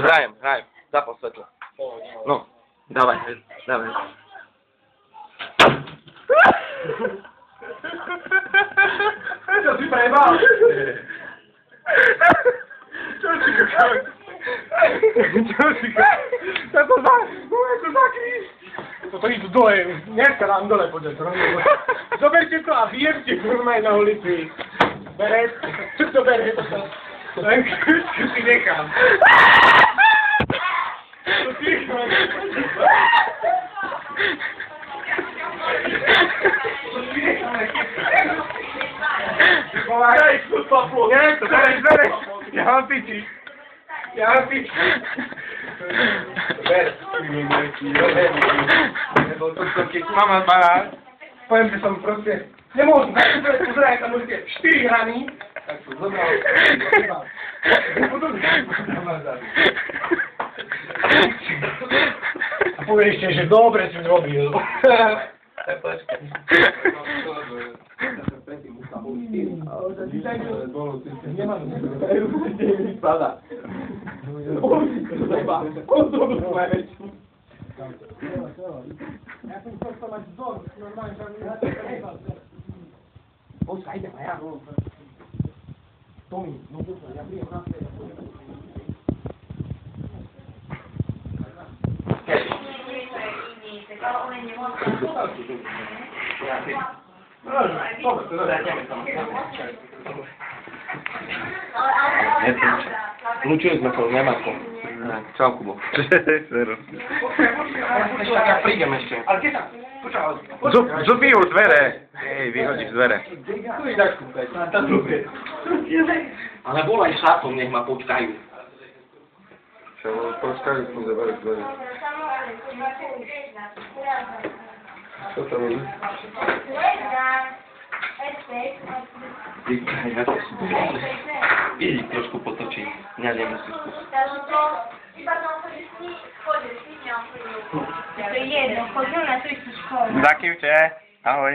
hrajem. Zapal svetlo. No, dawaj. Co ty prejebal? Čo si kokos? Co to za kríž? Toto idú dole, dneska dám dole, poďte to. Zoberte to a vyjebte normálne na ulici. To bereš. Len krížku si nechám. To si nechám. Daj, papu! Nie, to zbereš! Ja mám piči! Lebo to, keď mama zbalá, poviem, že som proste... Nemôžem, pozeraj, tam môžete 4 hrany, tak som zobral. A povie ešte, že dobre si zrobil. Zlučili sme sa s Nemákom. Čau, Kubo. Zero. Ja prídem ešte. Zupi už dvere. Hej, vyhodíš dvere. Ale volaj šlapom, nech ma počkajú. Čo, počkajú, som zavaril dvere. Čo tam je? Idí trošku potočiť. Mňa nemusí skúsiť. To je jedno, chodil na tú istú školu. Zakývče, ahoj.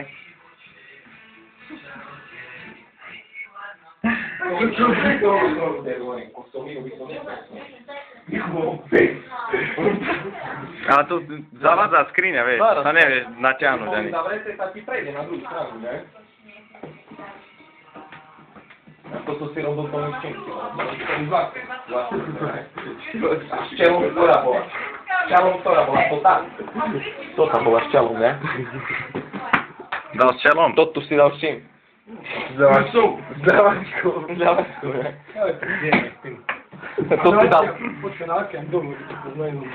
Ale to zavádza skriňa, vieš, sa nevieš natiahnuť ani. Zavrete sa ti prejde na druhú stranu, ne? A toto si robil to nešťenky. Šťelom ktorá bola? To tá? To tam bola šťelom, ne? Dal s čelom? To tu si dal s čím? Zdávačkou, ne? To si dal. Počkaj, na akém domu, to poznajú.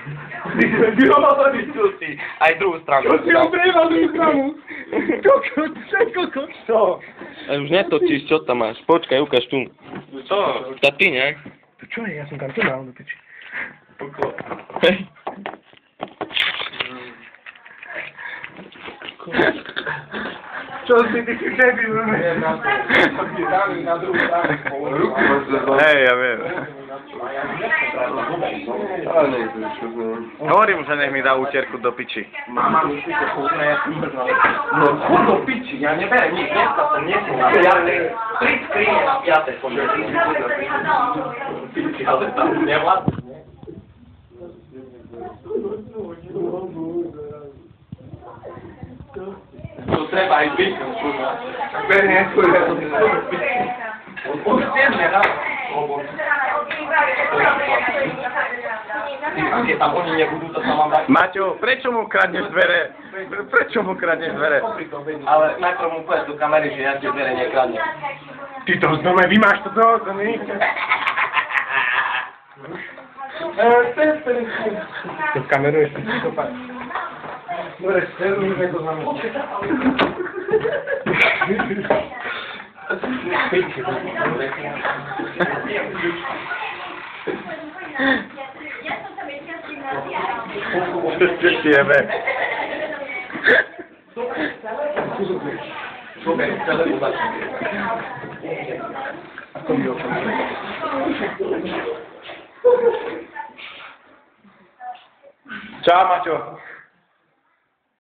Aj druhú stranu. Čo si obrieval druhú stranu? Čo? A už netočíš, čo tam máš? Počkaj, ukáž tu. Čo? Tá ty, ne? To čo je? Ja som tam to dal do piči. Hej. Čo si, ty si debil, ne? Na druhú stranu. Ruku máš zebal. Hej, ja viem. Ale nejde, čo znam. Hovorím, že nech mi dá úterku do piči. Mama, myslíte, chudne, ja som mrzal. No, chud do piči, ja neberem nič, dneska som nesol. Ja tri skrine na piate, poďme. Piči, ale tam nevládne. To treba aj zvyknúť, kurva. Berne, kurva. Už tiežne, dá. Keď tam oni nebudú, to sa mám dať. Maťo, prečo mu kradneš dvere? Ale najprv mu povedz do kamery, že ja tie dvere nekradnem. Ty to znamená, vymáš to nie? To kameruješ, ty si to pak. Dobre, sledujeme to znamená. Čo si jebe? Ako mi ho Čau, Maťo.